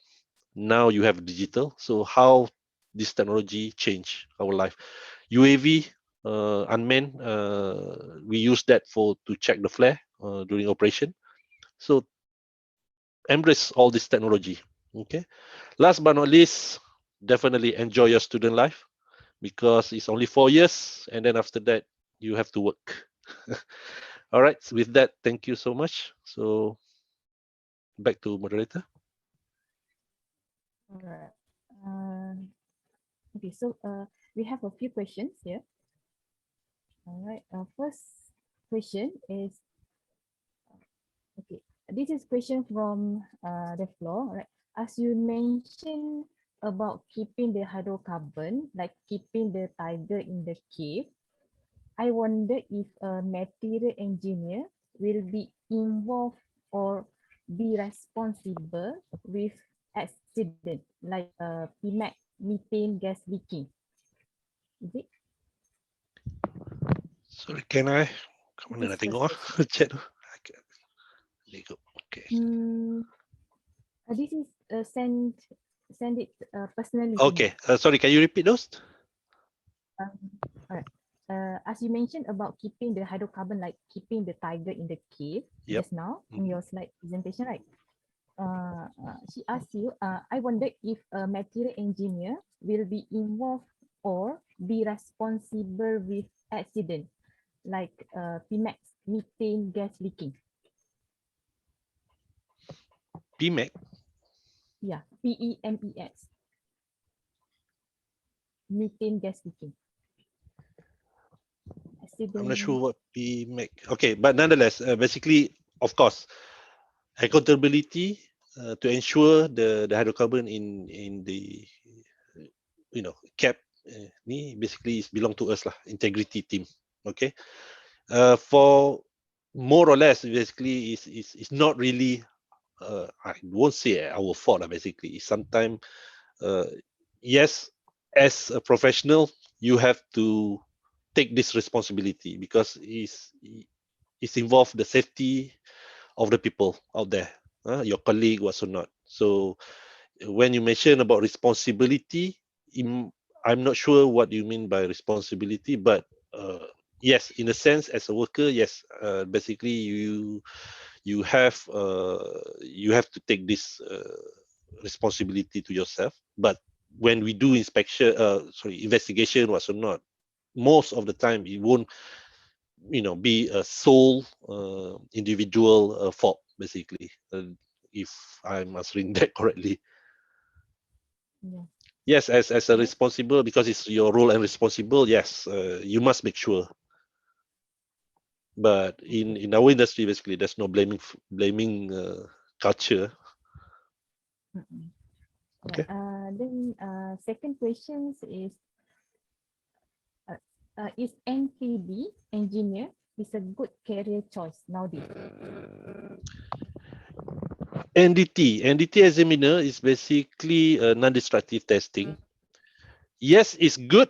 Now you have digital. So how this technology change our life? UAV, unmanned, we use that to check the flare during operation. So embrace all this technology. Okay. Last but not least, definitely enjoy your student life because it's only 4 years, and then after that you have to work. All right. So with that, thank you so much. So back to moderator. All right. Okay, so we have a few questions here. All right. First question is, okay, this is question from the floor. Right. As you mentioned about keeping the hydrocarbon, like keeping the tiger in the cave, I wonder if a material engineer will be involved or be responsible with accident like PMAC, methane gas leaking. Is it? Sorry, can I? Kamu This nak is first tengok question. chat tu. Okay. There you go. Okay. This is send it personally to me. Okay. Sorry, can you repeat those? Um, all right. As you mentioned about keeping the hydrocarbon, like keeping the tiger in the cave Yep. just now in your slide presentation, right? She asked you, I wonder if a material engineer will be involved or be responsible with accident like PMAX, methane gas leaking. PMAC. Yeah, PEMEX, methane gas leaking. I'm not sure Accident. what PMAC. Okay, but nonetheless, basically, of course, accountability to ensure the hydrocarbon in the cap ni basically is belong to us lah, integrity team. Okay, for more or less basically is not really I won't say our fault lah, basically. Sometimes yes, as a professional you have to take this responsibility because it's involved the safety of the people out there, your colleague whatsoever. So when you mention about responsibility, I'm not sure what you mean by responsibility, but yes, in a sense, as a worker, yes, basically you have to take this responsibility to yourself. But when we do investigation whatsoever, most of the time it won't be a sole individual fault, basically, if I'm answering that correctly. Yeah. Yes, as a responsible, because it's your role and responsible, yes, you must make sure. But in our industry, basically, there's no blaming culture. Okay. Then second question is NTB engineer is a good career choice nowadays? NDT examiner is basically non-destructive testing. Yes, it's good.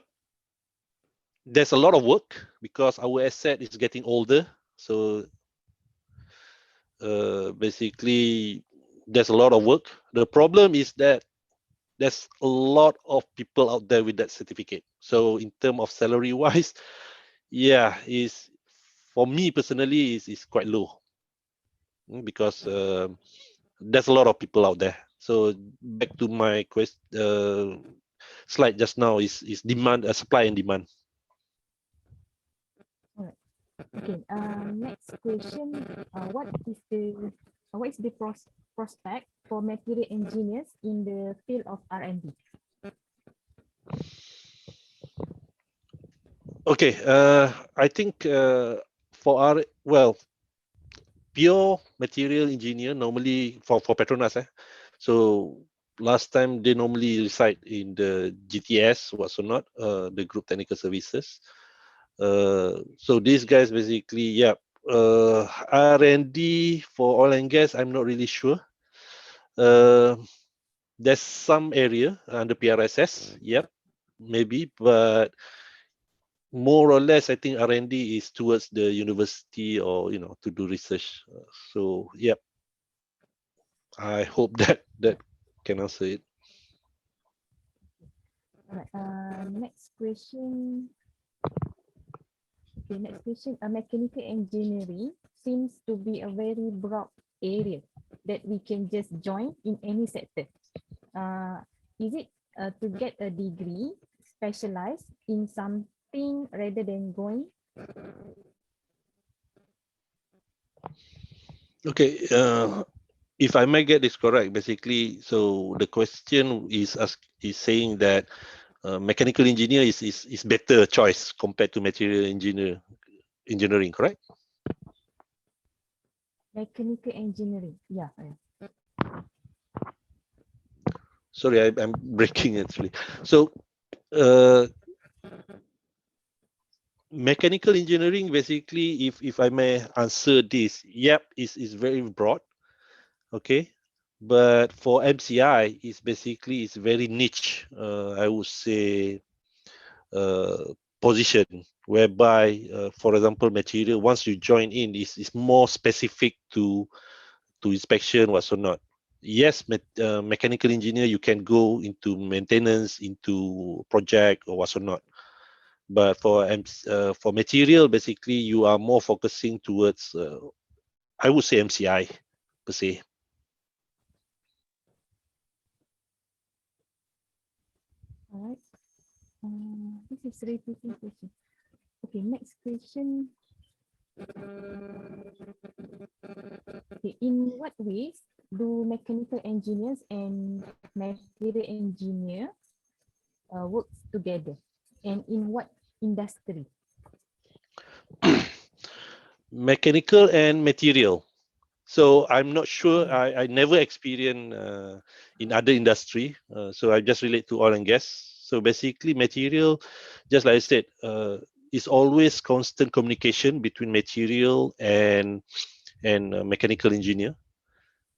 There's a lot of work because our asset is getting older. So basically, there's a lot of work. The problem is that there's a lot of people out there with that certificate. So in terms of salary wise, yeah, is for me personally is quite low because there's a lot of people out there. So back to my slide just now is demand, supply and demand. Alright. Okay. Next question. What is the prospect for material engineers in the field of R&D? Okay. I think for pure material engineer normally for PETRONAS. So last time they normally reside in the GTS whatsoever, the Group Technical Services. So these guys basically, yeah. R&D for oil and gas, I'm not really sure. There's some area under PRSS, yep, maybe, but more or less, I think R&D is towards the university or to do research. So yep, I hope that can answer it. Alright. Next question. Okay, next question. Mechanical engineering seems to be a very broad area that we can just join in any sector. Is it to get a degree specialized in something rather than going Okay, if I may get this correct, basically, so the question is saying that mechanical engineer is better choice compared to material engineering, correct? Mechanical engineering. Yeah. Sorry, I'm breaking actually. So, uh, mechanical engineering, basically, if I may answer this, yep, is very broad, okay. But for MCI, it's very niche. I would say position whereby, for example, material once you join in is more specific to inspection what's or not. Yes, mechanical engineer you can go into maintenance, into project or what's or not. But for material, basically you are more focusing towards I would say MCI per se. All right. This is repeating question. Okay, next question. Okay, in what ways do mechanical engineers and material engineer work together, and in what industry? Mechanical and material. So I'm not sure. I never experienced in other industry. So I just relate to oil and gas. So basically, material, just like I said, is always constant communication between material and mechanical engineer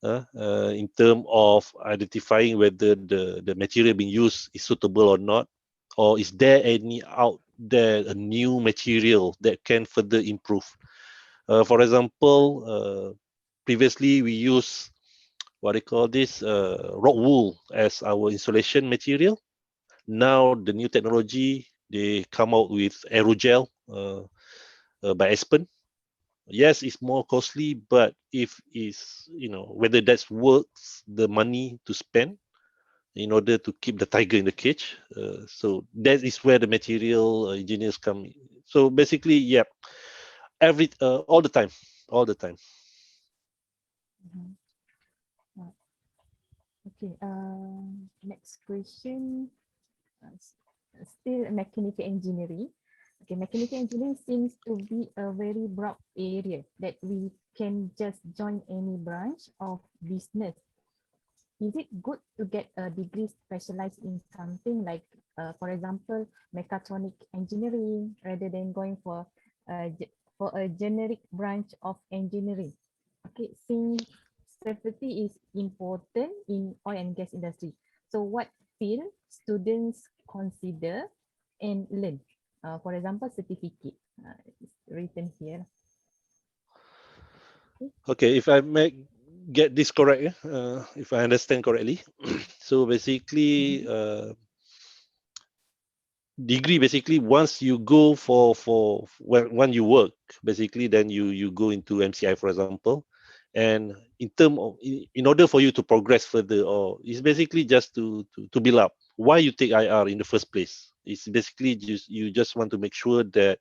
in terms of identifying whether the material being used is suitable or not, or is there any out there a new material that can further improve. For example, previously we use what they call this rock wool as our insulation material. Now the new technology, they come out with aerogel by Aspen. Yes, it's more costly, but if is whether that's worth the money to spend in order to keep the tiger in the cage. So that is where the material engineers come in. So basically, yeah, all the time, all the time. Mhm. Okay. Next question. Still mechanical engineering. Okay, mechanical engineering seems to be a very broad area that we can just join any branch of business. Is it good to get a degree specialized in something like, for example, mechatronic engineering rather than going for a generic branch of engineering? Okay, since safety is important in oil and gas industry, so what field students consider and learn? For example, certificate. It's written here. Okay, if I may get this correct, if I understand correctly, so basically, degree basically once you go for when you work, basically then you go into MCI, for example, and in order for you to progress further, or it's basically just to build up. Why you take IR in the first place? It's basically you just want to make sure that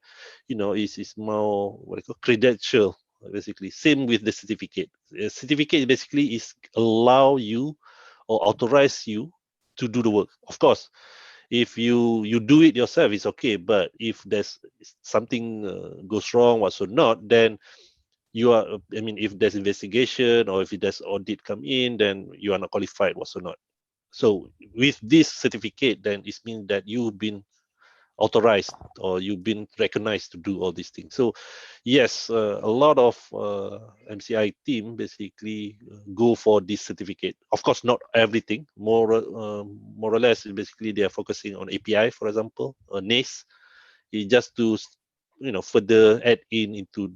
it's more what I call credential. Basically, same with the certificate. Certificate basically is allow you or authorize you to do the work. Of course, if you do it yourself, it's okay. But if there's something goes wrong, what's or not, then you are. I mean, if there's investigation or if there's audit come in, then you are not qualified, what's or not. So with this certificate, then it means that you've been authorized or you've been recognized to do all these things. So yes, a lot of MCI team basically go for this certificate. Of course, not everything. More or less, basically they are focusing on API, for example, or NACE, just to further add into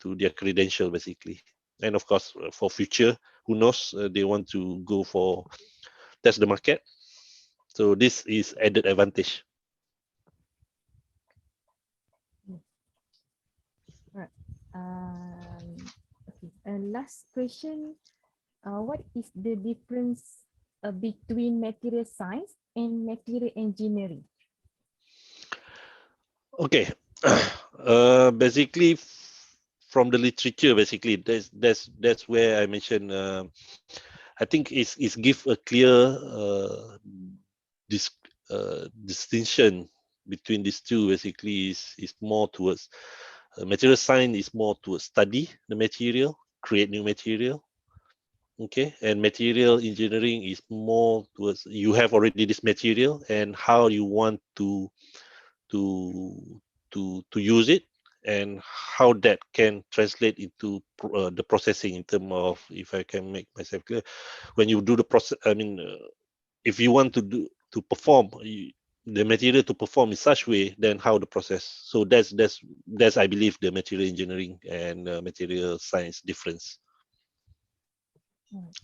their credential basically. And of course, for future, who knows, they want to go for test the market. So this is added advantage. Right. Okay. Last question. What is the difference between material science and material engineering? Okay. Basically, from the literature, basically, that's where I mentioned. I think it's give a clear distinction between these two. Basically, is more towards material science is more towards study the material, create new material. Okay, and material engineering is more towards you have already this material and how you want to use it, and how that can translate into the processing in terms of, if I can make myself clear, when you do the process, I mean, if you want to perform the material to perform in such way, then how the process. So that's I believe the material engineering and material science difference.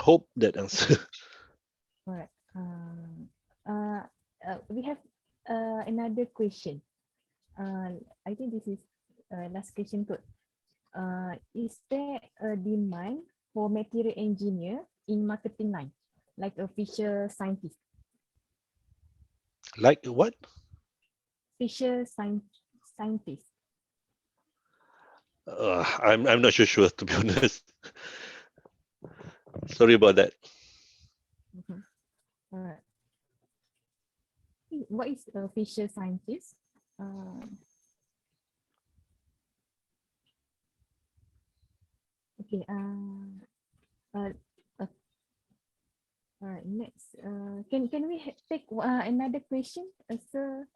Hope that answer. Alright. We have another question. I think this is last question too. Is there a demand for material engineer in marketing line, like a fisher scientist? Like what? Fisher scientist. I'm not sure to be honest. Sorry about that. Alright. What is a fisher scientist? Okay. Alright. Next. Can we take another question, Sir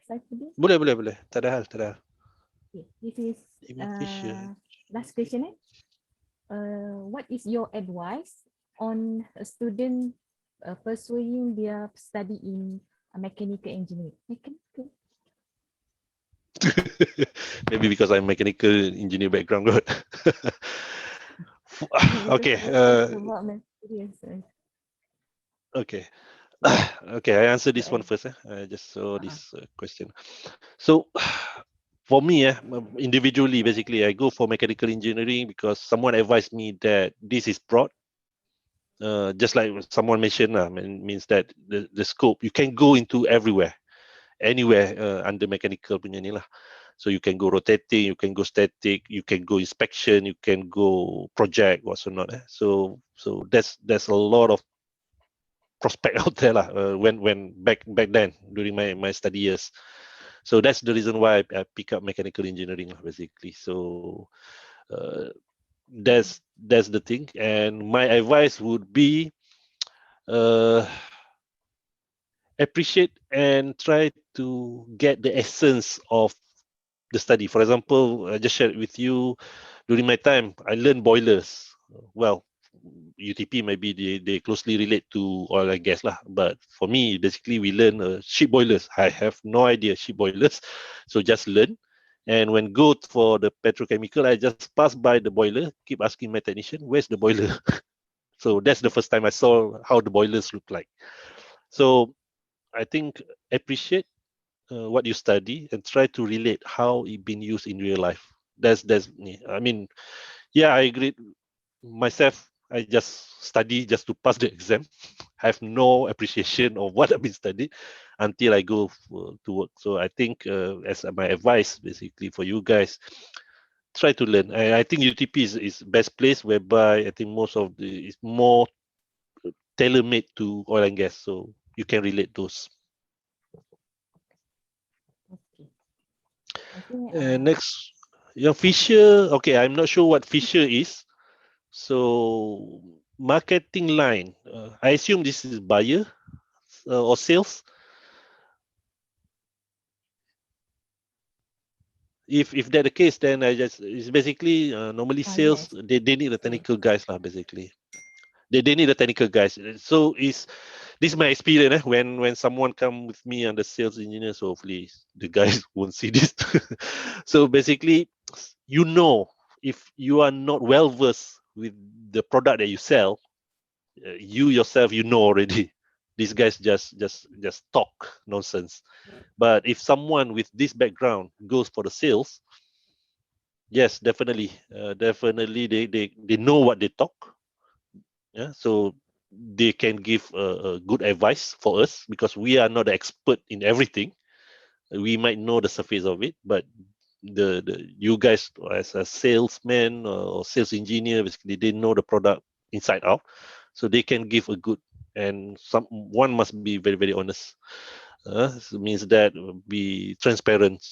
Shafudean? Boleh. Tak ada hal. Okay. This is Fisher. last question. What is your advice on a student pursuing their study in mechanical engineering? Maybe because I'm mechanical engineer background. Okay. Okay. Okay, I answer this one first. I just saw this question. So, for me, individually, basically, I go for mechanical engineering because someone advised me that this is broad. Just like someone mentioned, means that the scope, you can go into everywhere, anywhere under mechanical punya ni lah. So you can go rotating, you can go static, you can go inspection, you can go project, whatsoever. So there's a lot of prospect out there lah, when back then during my study years. So that's the reason why I pick up mechanical engineering basically. So that's the thing, and my advice would be appreciate and try to get the essence of the study. For example, I just shared with you, during my time I learned boilers. Well, UTP maybe they closely relate to oil and gas lah, but for me basically we learn ship boilers. I have no idea ship boilers, so just learn. And when go for the petrochemical, I just pass by the boiler, keep asking my technician, where's the boiler? So that's the first time I saw how the boilers look like. So I think appreciate what you study and try to relate how it been used in real life. That's me. I mean, yeah, I agree. Myself, I just study just to pass the exam. I have no appreciation of what I've been studying until I go to work. So I think as my advice basically for you guys, try to learn. I think UTP is best place whereby I think most of the is more tailor-made to oil and gas, so you can relate those. Okay. Next, Fisher. Okay, I'm not sure what Fisher is. So marketing line. I assume this is buyer or sales. If that the case, then it's basically normally sales. Yes. They need the technical guys lah basically. They need the technical guys. So this is my experience when someone come with me on the sales engineer. So hopefully the guys won't see this. So basically, if you are not well versed with the product that you sell, you yourself already. These guys just talk nonsense. But if someone with this background goes for the sales, yes, definitely they know what they talk. Yeah, so they can give a good advice for us because we are not the expert in everything. We might know the surface of it, but you guys as a salesman or sales engineer, basically they know the product inside out, so they can give a good, and one must be very, very honest. So means that be transparent.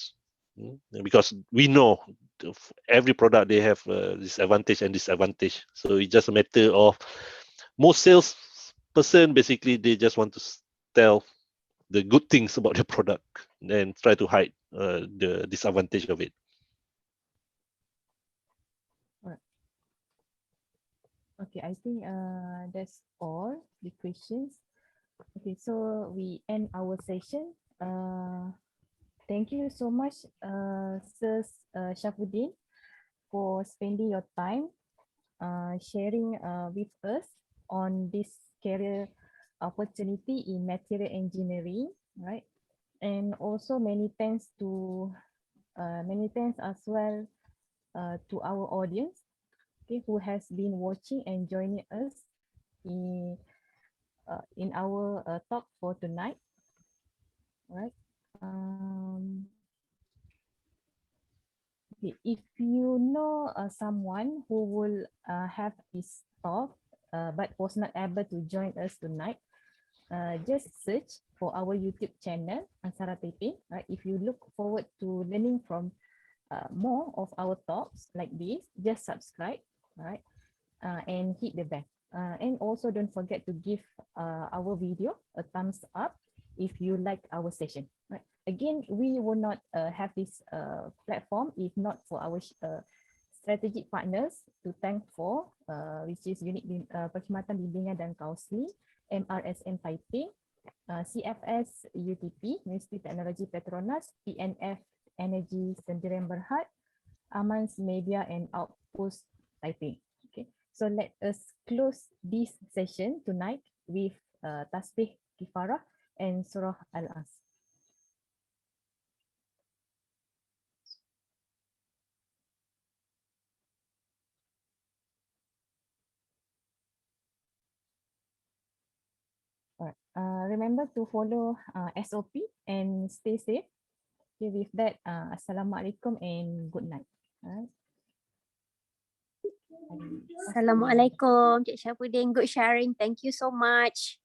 Because we know every product they have this advantage and disadvantage. So it's just a matter of most sales person, basically they just want to tell the good things about the product and try to hide the disadvantage of it. Okay, I think that's all the questions. Okay, so we end our session. Thank you so much, Sir Shafudean, for spending your time sharing with us on this career opportunity in material engineering, right? And also many thanks as well to our audience, okay, who has been watching and joining us in our talk for tonight, right? Okay, if you know someone who will have this talk but was not able to join us tonight, just search for our YouTube channel, ANSARA Taiping, right? If you look forward to learning from more of our talks like this, just subscribe, right? And hit the bell. And also don't forget to give our video a thumbs up if you like our session, right? Again, we will not have this platform if not for our strategic partners to thank for, which is Perkhidmatan, Bimbingan dan Kaunseling, MRSM Taiping, CFS UTP, Universiti Teknologi PETRONAS, PNF Energy Sdn Berhad, Aman's Media and Outpost Taiping. Okay, so let us close this session tonight with Tasbih Kifarah and Surah Al-As. Remember to follow SOP and stay safe. Okay, with that, Assalamualaikum and good night. Assalamualaikum, Cik Shafudean. Good sharing. Thank you so much.